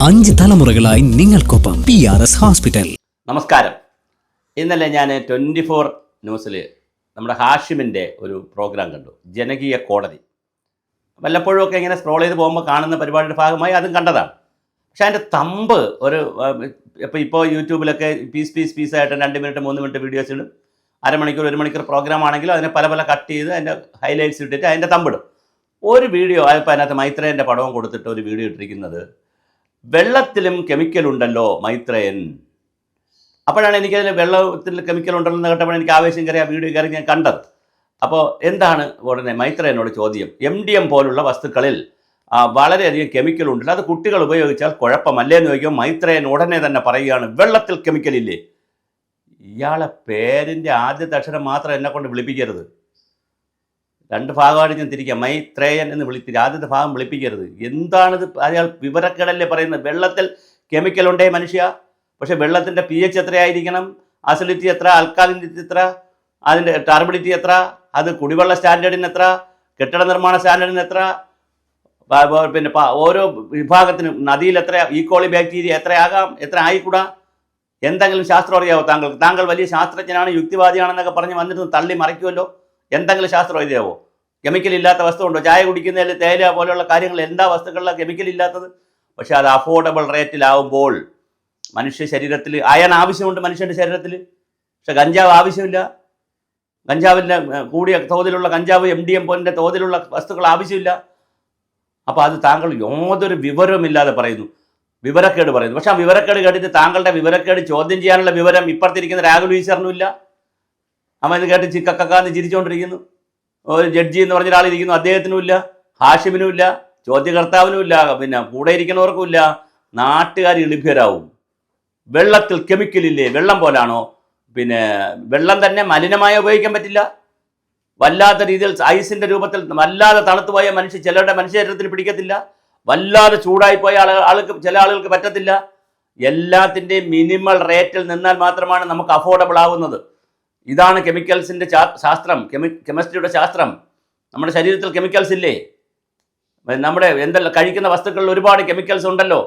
5 തലമുറകളായി നിങ്ങൾക്കൊപ്പം PRS hospital. നമസ്കാരം. ഇന്നലെ ഞാൻ 24 ന്യൂസിൽ നമ്മുടെ ഹാഷിമിൻ്റെ ഒരു പ്രോഗ്രാം കണ്ടു, ജനകീയ കോടതി. വല്ലപ്പോഴും ഒക്കെ ഇങ്ങനെ സ്ക്രോൾ ചെയ്ത് പോകുമ്പോൾ കാണുന്ന പരിപാടിയുടെ ഭാഗമായി അതും കണ്ടതാണ്. പക്ഷേ അതിൻ്റെ തമ്പ് ഒരു ഇപ്പോൾ യൂട്യൂബിലൊക്കെ പീസായിട്ട് 2 മിനിറ്റ് 3 മിനിറ്റ് വീഡിയോസ് ഇടും. അരമണിക്കൂർ 1 മണിക്കൂർ പ്രോഗ്രാം ആണെങ്കിൽ അതിനെ പല കട്ട് ചെയ്ത് അതിൻ്റെ ഹൈലൈറ്റ്സ് ഇട്ടിട്ട് അതിൻ്റെ തമ്പിടും. ഒരു വീഡിയോ ഇപ്പോൾ അതിനകത്ത് മൈത്രേയൻ്റെ പടവും കൊടുത്തിട്ട് ഒരു വീഡിയോ ഇട്ടിരിക്കുന്നത്, വെള്ളത്തിലും കെമിക്കൽ ഉണ്ടല്ലോ മൈത്രേയൻ. അപ്പോഴാണ് എനിക്കതിൽ വെള്ളത്തിൽ കെമിക്കൽ ഉണ്ടല്ലോ എന്ന് കേട്ടപ്പോൾ എനിക്ക് ആവേശം കയറി ആ വീഡിയോ കയറി ഞാൻ കണ്ടത്. അപ്പോൾ എന്താണ് ഉടനെ മൈത്രേയനോട് ചോദ്യം, MDM പോലുള്ള വസ്തുക്കളിൽ വളരെയധികം കെമിക്കൽ ഉണ്ടല്ലോ, അത് കുട്ടികൾ ഉപയോഗിച്ചാൽ കുഴപ്പമല്ലേ എന്ന് ചോദിക്കുമ്പോൾ മൈത്രേയൻ ഉടനെ തന്നെ പറയുകയാണ്, വെള്ളത്തിൽ കെമിക്കലില്ലേ. ഇയാളെ പേരിൻ്റെ ആദ്യത്തെ അക്ഷരം മാത്രം എന്നെ കൊണ്ട് വിളിപ്പിക്കരുത്. 2 ഭാഗമായിട്ട് ഞാൻ തിരിക്കാം. മൈത്രേയൻ എന്ന് വിളിത്തിരി, ആദ്യത്തെ ഭാഗം വിളിപ്പിക്കരുത്. എന്താണിത്? അയാൾ വിവരക്കേടല്ലേ പറയുന്നത്. വെള്ളത്തിൽ കെമിക്കൽ ഉണ്ടേ മനുഷ്യ, പക്ഷേ വെള്ളത്തിൻ്റെ pH എത്രയായിരിക്കണം, അസിഡിറ്റി എത്ര, ആൽക്കാലിനിറ്റി എത്ര, അതിൻ്റെ ടർബിഡിറ്റി എത്ര, അത് കുടിവെള്ള സ്റ്റാൻഡേർഡിന് എത്ര, കെട്ടിട നിർമ്മാണ സ്റ്റാൻഡേർഡിന് എത്ര, പിന്നെ ഓരോ വിഭാഗത്തിനും നദിയിൽ എത്ര ഈക്കോളി ബാക്ടീരിയ എത്രയാകാം, എത്ര ആയിക്കൂടാ. എന്തെങ്കിലും ശാസ്ത്രം അറിയാവോ താങ്കൾക്ക്? താങ്കൾ വലിയ ശാസ്ത്രജ്ഞനാണ്, യുക്തിവാദിയാണെന്നൊക്കെ പറഞ്ഞ് വന്നിട്ട് തള്ളി മറിക്കുമല്ലോ. എന്തെങ്കിലും ശാസ്ത്രം എഴുതിയാവോ? കെമിക്കൽ ഇല്ലാത്ത വസ്തു ഉണ്ടോ? ചായ കുടിക്കുന്നതിൽ തേയില പോലെയുള്ള കാര്യങ്ങൾ എന്താ വസ്തുക്കളിലാണ് കെമിക്കൽ ഇല്ലാത്തത്? പക്ഷെ അത് അഫോർഡബിൾ റേറ്റിലാവുമ്പോൾ മനുഷ്യ ശരീരത്തിൽ അയൺ ആവശ്യമുണ്ട്, മനുഷ്യൻ്റെ ശരീരത്തിൽ. പക്ഷെ കഞ്ചാവ് ആവശ്യമില്ല. കഞ്ചാവിൻ്റെ കൂടിയ തോതിലുള്ള കഞ്ചാവ് MDM പോലിൻ്റെ തോതിലുള്ള വസ്തുക്കൾ ആവശ്യമില്ല. അപ്പോൾ അത് താങ്കൾ യാതൊരു വിവരവുമില്ലാതെ പറയുന്നു, വിവരക്കേട് പറയുന്നു. പക്ഷെ ആ വിവരക്കേട് കേട്ടിട്ട് താങ്കളുടെ വിവരക്കേട് ചോദ്യം ചെയ്യാനുള്ള വിവരം ഇപ്പുറത്തിരിക്കുന്ന രാഹുൽ ഈശ്വറിനും ഇല്ല. അവൻ ഇത് കേട്ട് ചിക്കക്കാന്ന് ചിരിച്ചുകൊണ്ടിരിക്കുന്നു. ഒരു ജഡ്ജി എന്ന് പറഞ്ഞ ഒരാളിരിക്കുന്നു, അദ്ദേഹത്തിനും ഇല്ല, ഹാഷിമിനും ഇല്ല, ചോദ്യകർത്താവിനും ഇല്ല, പിന്നെ കൂടെ ഇരിക്കുന്നവർക്കും ഇല്ല. നാട്ടുകാർ എളിഭ്യരാവും. വെള്ളത്തിൽ കെമിക്കലില്ലേ, വെള്ളം പോലാണോ? പിന്നെ വെള്ളം തന്നെ മലിനമായി ഉപയോഗിക്കാൻ പറ്റില്ല. വല്ലാത്ത രീതിയിൽ ഐസിൻ്റെ രൂപത്തിൽ വല്ലാതെ തണുത്തു പോയ ചിലരുടെ മനുഷ്യ ശരീരത്തിന് പിടിക്കത്തില്ല. വല്ലാതെ ചൂടായി പോയ ചില ആളുകൾക്ക് പറ്റത്തില്ല. എല്ലാത്തിൻ്റെയും മിനിമൽ റേറ്റിൽ നിന്നാൽ മാത്രമാണ് നമുക്ക് അഫോർഡബിൾ ആവുന്നത്. ഇതാണ് കെമിക്കൽസിൻ്റെ ശാസ്ത്രം, കെമിസ്ട്രിയുടെ ശാസ്ത്രം. നമ്മുടെ ശരീരത്തിൽ കെമിക്കൽസ് ഇല്ലേ? നമ്മുടെ എന്തെല്ലാം കഴിക്കുന്ന വസ്തുക്കളിൽ ഒരുപാട് കെമിക്കൽസ് ഉണ്ടല്ലോ.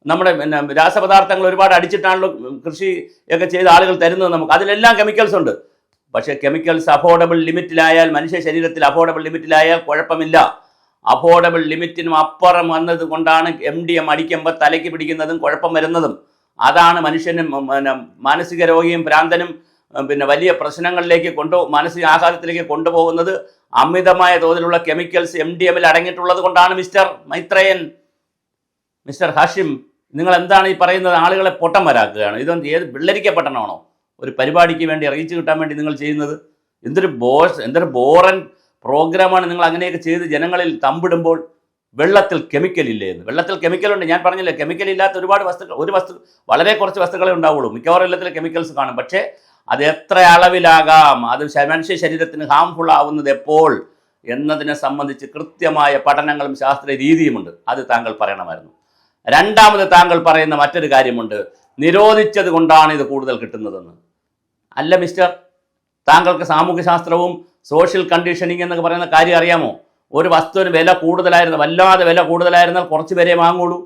നമ്മുടെ രാസപദാർത്ഥങ്ങൾ ഒരുപാട് അടിച്ചിട്ടാണല്ലോ കൃഷിയൊക്കെ ചെയ്ത ആളുകൾ തരുന്നത് നമുക്ക്. അതിലെല്ലാം കെമിക്കൽസ് ഉണ്ട്. പക്ഷേ കെമിക്കൽസ് അഫോർഡബിൾ ലിമിറ്റിലായാൽ, മനുഷ്യ ശരീരത്തിൽ അഫോർഡബിൾ ലിമിറ്റിലായാൽ കുഴപ്പമില്ല. അഫോർഡബിൾ ലിമിറ്റിനും അപ്പുറം വന്നത് കൊണ്ടാണ് MDM അടിക്കുമ്പോൾ തലയ്ക്ക് പിടിക്കുന്നതും കുഴപ്പം വരുന്നതും. അതാണ് മനുഷ്യനും മാനസിക രോഗിയും ഭ്രാന്തനും പിന്നെ വലിയ പ്രശ്നങ്ങളിലേക്ക് മാനസിക ആഘാതത്തിലേക്ക് കൊണ്ടുപോകുന്നത്. അമിതമായ തോതിലുള്ള കെമിക്കൽസ് MDMൽ അടങ്ങിയിട്ടുള്ളത് കൊണ്ടാണ്. മിസ്റ്റർ മൈത്രേയൻ, മിസ്റ്റർ ഹാഷിം, നിങ്ങൾ എന്താണ് ഈ പറയുന്നത്? ആളുകളെ പൊട്ടം വരാക്കുകയാണ്. ഇതൊന്നും ഏത് വെള്ളരിക്ക പട്ടണമാണോ ഒരു പരിപാടിക്ക് വേണ്ടി അറിയിച്ചു കിട്ടാൻ വേണ്ടി നിങ്ങൾ ചെയ്യുന്നത്? എന്തൊരു ബോറൻ പ്രോഗ്രാമാണ് നിങ്ങൾ അങ്ങനെയൊക്കെ ചെയ്ത് ജനങ്ങളിൽ തമ്പിടുമ്പോൾ. വെള്ളത്തിൽ കെമിക്കൽ ഇല്ലേ എന്ന്. വെള്ളത്തിൽ കെമിക്കലുണ്ട്, ഞാൻ പറഞ്ഞില്ലേ. കെമിക്കൽ ഇല്ലാത്ത ഒരുപാട് വസ്തുക്കൾ, വളരെ കുറച്ച് വസ്തുക്കളെ ഉണ്ടാവുള്ളൂ. മിക്കവാറും എല്ലാത്തിലും കെമിക്കൽസ് കാണും. പക്ഷേ അത് എത്ര അളവിലാകാം, അത് മനുഷ്യ ശരീരത്തിന് ഹാംഫുൾ ആവുന്നത് എപ്പോൾ എന്നതിനെ സംബന്ധിച്ച് കൃത്യമായ പഠനങ്ങളും ശാസ്ത്രീയ രീതിയുമുണ്ട്. അത് താങ്കൾ പറയണമായിരുന്നു. രണ്ടാമത് താങ്കൾ പറയുന്ന മറ്റൊരു കാര്യമുണ്ട്, നിരോധിച്ചത് കൊണ്ടാണ് ഇത് കൂടുതൽ കിട്ടുന്നതെന്ന്. അല്ല മിസ്റ്റർ, താങ്കൾക്ക് സാമൂഹ്യശാസ്ത്രവും സോഷ്യൽ കണ്ടീഷനിങ് എന്നൊക്കെ പറയുന്ന കാര്യം അറിയാമോ? ഒരു വസ്തുവിന് വില കൂടുതലായിരുന്നു, വല്ലാതെ വില കൂടുതലായിരുന്നാൽ കുറച്ച് പേരെ വാങ്ങുള്ളൂ.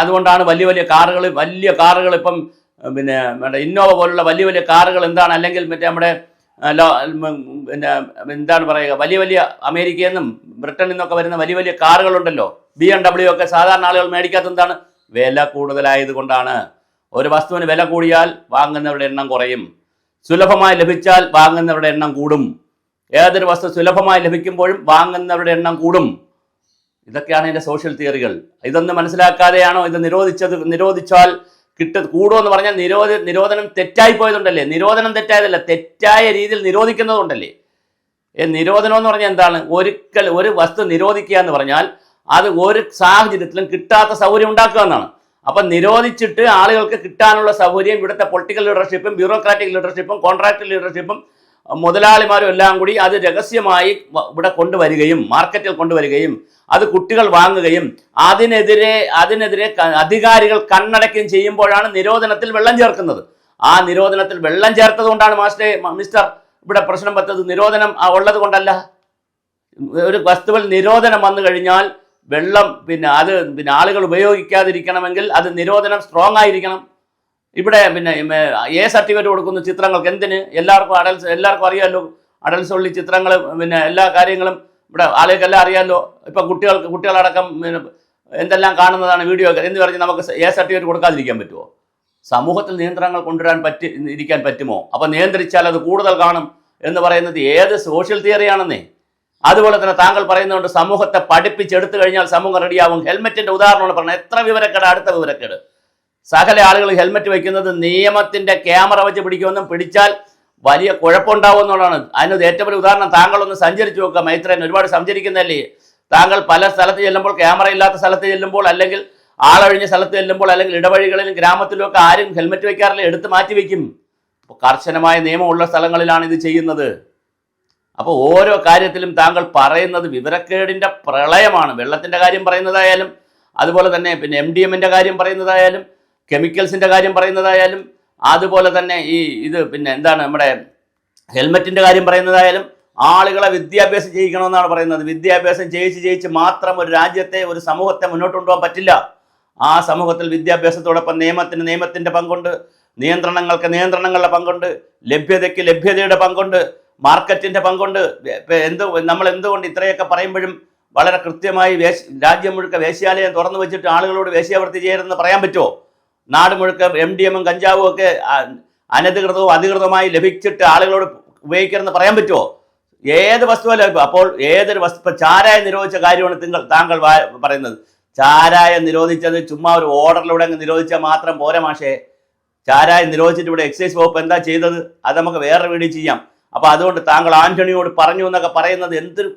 അതുകൊണ്ടാണ് വലിയ കാറുകൾ ഇപ്പം പിന്നെ ഇന്നോവ പോലുള്ള വലിയ കാറുകൾ എന്താണ്, അല്ലെങ്കിൽ മറ്റേ നമ്മുടെ പിന്നെ എന്താണ് പറയുക, വലിയ അമേരിക്കയിൽ നിന്നും ബ്രിട്ടനിൽ നിന്നൊക്കെ വരുന്ന വലിയ കാറുകളുണ്ടല്ലോ, BMW ഒക്കെ സാധാരണ ആളുകൾ മേടിക്കാത്ത എന്താണ്? വില കൂടുതലായത് കൊണ്ടാണ്. ഒരു വസ്തുവിന് വില കൂടിയാൽ വാങ്ങുന്നവരുടെ എണ്ണം കുറയും, സുലഭമായി ലഭിച്ചാൽ വാങ്ങുന്നവരുടെ എണ്ണം കൂടും. ഏതൊരു വസ്തു സുലഭമായി ലഭിക്കുമ്പോഴും വാങ്ങുന്നവരുടെ എണ്ണം കൂടും. ഇതൊക്കെയാണ് ഇതിൻ്റെ സോഷ്യൽ തിയറികൾ. ഇതൊന്നും മനസ്സിലാക്കാതെയാണോ ഇത് നിരോധിച്ചാൽ കൂടുമെന്ന് പറഞ്ഞാൽ നിരോധനം തെറ്റായി പോയതുണ്ടല്ലേ? നിരോധനം തെറ്റായതല്ല, തെറ്റായ രീതിയിൽ നിരോധിക്കുന്നതുണ്ടല്ലേ? നിരോധനം എന്ന് പറഞ്ഞാൽ എന്താണ്? ഒരു വസ്തു നിരോധിക്കുക എന്ന് പറഞ്ഞാൽ അത് ഒരു സാഹചര്യത്തിലും കിട്ടാത്ത സൗകര്യം ഉണ്ടാക്കുക എന്നാണ്. അപ്പം നിരോധിച്ചിട്ട് ആളുകൾക്ക് കിട്ടാനുള്ള സൗകര്യം ഇവിടുത്തെ പൊളിറ്റിക്കൽ ലീഡർഷിപ്പും ബ്യൂറോക്രാറ്റിക് ലീഡർഷിപ്പും കോൺട്രാക്ട് ലീഡർഷിപ്പും മുതലാളിമാരും എല്ലാം കൂടി അത് രഹസ്യമായി ഇവിടെ കൊണ്ടുവരികയും മാർക്കറ്റിൽ കൊണ്ടുവരികയും അത് കുട്ടികൾ വാങ്ങുകയും അതിനെതിരെ അധികാരികൾ കണ്ണടയ്ക്കുകയും ചെയ്യുമ്പോഴാണ് നിരോധനത്തിൽ വെള്ളം ചേർക്കുന്നത്. ആ നിരോധനത്തിൽ വെള്ളം ചേർത്തത് കൊണ്ടാണ് മിസ്റ്റർ ഇവിടെ പ്രശ്നം പറ്റത്. നിരോധനം ഉള്ളത് കൊണ്ടല്ല. ഒരു വസ്തുവിൽ നിരോധനം വന്നു കഴിഞ്ഞാൽ വെള്ളം പിന്നെ ആളുകൾ ഉപയോഗിക്കാതിരിക്കണമെങ്കിൽ അത് നിരോധനം സ്ട്രോങ് ആയിരിക്കണം. ഇവിടെ എ സർട്ടിഫിക്കറ്റ് കൊടുക്കുന്ന ചിത്രങ്ങൾക്ക് എന്തിന്? എല്ലാവർക്കും അറിയാമല്ലോ, അഡൽസ് ഉള്ളി ചിത്രങ്ങൾ എല്ലാ കാര്യങ്ങളും ഇവിടെ ആളുകൾക്കെല്ലാം അറിയാമല്ലോ. ഇപ്പം കുട്ടികളടക്കം എന്തെല്ലാം കാണുന്നതാണ് വീഡിയോ എന്ന് പറഞ്ഞ് നമുക്ക് എ സർട്ടിഫിക്കറ്റ് കൊടുക്കാതിരിക്കാൻ പറ്റുമോ? സമൂഹത്തിൽ നിയന്ത്രണങ്ങൾ കൊണ്ടുവരാൻ ഇരിക്കാൻ പറ്റുമോ? അപ്പം നിയന്ത്രിച്ചാൽ അത് കൂടുതൽ കാണും എന്ന് പറയുന്നത് ഏത് സോഷ്യൽ തിയറിയാണെന്നേ. അതുപോലെ തന്നെ താങ്കൾ പറയുന്നതുകൊണ്ട് സമൂഹത്തെ പഠിപ്പിച്ചെടുത്തു കഴിഞ്ഞാൽ സമൂഹം റെഡിയാവും. ഹെൽമെറ്റിന്റെ ഉദാഹരണമാണ് പറഞ്ഞത്. എത്ര വിവരക്കേട്, അടുത്ത വിവരക്കേട്. സകല ആളുകൾ ഹെൽമെറ്റ് വയ്ക്കുന്നത് നിയമത്തിന്റെ ക്യാമറ വെച്ച് പിടിക്കുമെന്നും പിടിച്ചാൽ വലിയ കുഴപ്പമുണ്ടാവുമെന്നുള്ളതാണ്. അതിനൊരു ഏറ്റവും വലിയ ഉദാഹരണം താങ്കളൊന്ന് സഞ്ചരിച്ചു നോക്കുക. മൈത്രേൻ ഒരുപാട് സഞ്ചരിക്കുന്നതല്ലേ. താങ്കൾ പല സ്ഥലത്ത് ചെല്ലുമ്പോൾ, ക്യാമറ ഇല്ലാത്ത സ്ഥലത്ത് ചെല്ലുമ്പോൾ, അല്ലെങ്കിൽ ആളൊഴിഞ്ഞ സ്ഥലത്ത് ചെല്ലുമ്പോൾ, അല്ലെങ്കിൽ ഇടവഴികളിലും ഗ്രാമത്തിലും ഒക്കെ ആരും ഹെൽമെറ്റ് വയ്ക്കാറില്ല, എടുത്ത് മാറ്റി വയ്ക്കും. അപ്പോൾ കർശനമായ നിയമമുള്ള സ്ഥലങ്ങളിലാണ് ഇത് ചെയ്യുന്നത്. അപ്പോൾ ഓരോ കാര്യത്തിലും താങ്കൾ പറയുന്നത് വിവരക്കേടിൻ്റെ പ്രളയമാണ്. വെള്ളത്തിൻ്റെ കാര്യം പറയുന്നതായാലും, അതുപോലെ തന്നെ MDMന്റെ കാര്യം പറയുന്നതായാലും, കെമിക്കൽസിൻ്റെ കാര്യം പറയുന്നതായാലും, അതുപോലെ തന്നെ ഇത് എന്താണ് നമ്മുടെ ഹെൽമെറ്റിൻ്റെ കാര്യം പറയുന്നതായാലും ആളുകളെ വിദ്യാഭ്യാസം ചെയ്യിക്കണമെന്നാണ് പറയുന്നത്. വിദ്യാഭ്യാസം ചെയ്യിച്ച് മാത്രം ഒരു രാജ്യത്തെ, ഒരു സമൂഹത്തെ മുന്നോട്ട് കൊണ്ടുപോകാൻ പറ്റില്ല. ആ സമൂഹത്തിൽ വിദ്യാഭ്യാസത്തോടൊപ്പം നിയമത്തിൻ്റെ പങ്കുണ്ട്, നിയന്ത്രണങ്ങൾക്ക് നിയന്ത്രണങ്ങളുടെ പങ്കുണ്ട്, ലഭ്യതയ്ക്ക് ലഭ്യതയുടെ പങ്കുണ്ട്, മാർക്കറ്റിൻ്റെ പങ്കുണ്ട്. നമ്മൾ എന്തുകൊണ്ട് ഇത്രയൊക്കെ പറയുമ്പോഴും വളരെ കൃത്യമായി രാജ്യം മുഴുക്ക വേശ്യാലയം തുറന്നു വെച്ചിട്ട് ആളുകളോട് വേശ്യാവൃത്തി ചെയ്യരുതെന്ന് പറയാൻ പറ്റുമോ? നാട് മുഴുക്ക MDMഉം കഞ്ചാവും ഒക്കെ അനധികൃതവും അധികൃതമായി ലഭിച്ചിട്ട് ആളുകളോട് ഉപയോഗിക്കരുതെന്ന് പറയാൻ പറ്റുമോ? ഏത് വസ്തുവല്ല. അപ്പോൾ ഏതൊരു വസ്തു, ഇപ്പം ചാരായം നിരോധിച്ച കാര്യമാണ് താങ്കൾ പറയുന്നത്. ചാരായം നിരോധിച്ചത് ചുമ്മാ ഒരു ഓർഡറിലൂടെ അങ്ങ് നിരോധിച്ചാൽ മാത്രം പോരാ മാഷേ. ചാരായം നിരോധിച്ചിട്ട് ഇവിടെ എക്സൈസ് വകുപ്പ് എന്താ ചെയ്തത്? അത് നമുക്ക് വേറെ വീഡിയോ ചെയ്യാം. അപ്പോൾ അതുകൊണ്ട് താങ്കൾ ആന്റണിയോട് പറഞ്ഞു എന്നൊക്കെ പറയുന്നത് എന്തൊരു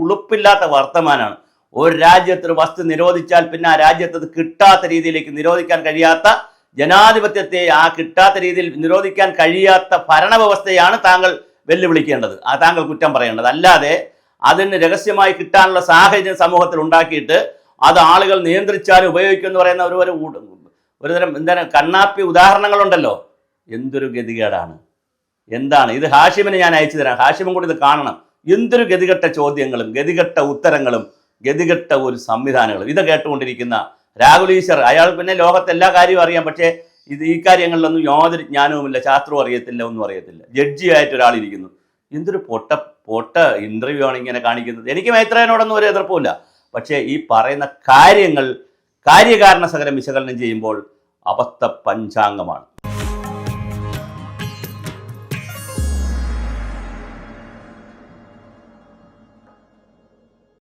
ഉളുപ്പില്ലാത്ത വർത്തമാനമാണ്. ഒരു രാജ്യത്തൊരു വസ്തു നിരോധിച്ചാൽ പിന്നെ ആ രാജ്യത്ത് അത് കിട്ടാത്ത രീതിയിലേക്ക്, നിരോധിക്കാൻ കഴിയാത്ത ജനാധിപത്യത്തെ കിട്ടാത്ത രീതിയിൽ നിരോധിക്കാൻ കഴിയാത്ത ഭരണവ്യവസ്ഥയാണ് താങ്കൾ വെല്ലുവിളിക്കേണ്ടത്, താങ്കൾ കുറ്റം പറയേണ്ടത്. അല്ലാതെ അതിന് രഹസ്യമായി കിട്ടാനുള്ള സാഹചര്യം സമൂഹത്തിൽ ഉണ്ടാക്കിയിട്ട് അത് ആളുകൾ നിയന്ത്രിച്ചാലും ഉപയോഗിക്കുമെന്ന് പറയുന്ന ഒരുതരം കണ്ണാപ്പി ഉദാഹരണങ്ങളുണ്ടല്ലോ. എന്തൊരു ഗതികേടാണ്, എന്താണ് ഇത്? ഹാഷിമിന് ഞാൻ അയച്ചു തരാം, ഹാഷിമും കൂടി ഇത് കാണണം. എന്തൊരു ഗതികെട്ട ചോദ്യങ്ങളും ഗതികെട്ട ഉത്തരങ്ങളും ഗതികെട്ട ഒരു സംവിധാനങ്ങളും. ഇത് കേട്ടുകൊണ്ടിരിക്കുന്ന രാഹുൽ ഈശ്വർ, അയാൾ ലോകത്തെ എല്ലാ കാര്യവും അറിയാം, പക്ഷേ ഈ കാര്യങ്ങളിലൊന്നും യാതൊരു ജ്ഞാനവുമില്ല, ശാസ്ത്രവും അറിയത്തില്ല, ഒന്നും അറിയത്തില്ല. ജഡ്ജിയായിട്ട് ഒരാളിരിക്കുന്നു. എന്തൊരു പൊട്ട ഇൻ്റർവ്യൂ ആണ് ഇങ്ങനെ കാണിക്കുന്നത്. എനിക്ക് മൈത്രേനോടൊന്നും ഒരു എതിർപ്പുമില്ല, പക്ഷേ ഈ പറയുന്ന കാര്യങ്ങൾ കാര്യകാരണ സകലം വിശകലനം ചെയ്യുമ്പോൾ അബദ്ധ പഞ്ചാംഗമാണ്.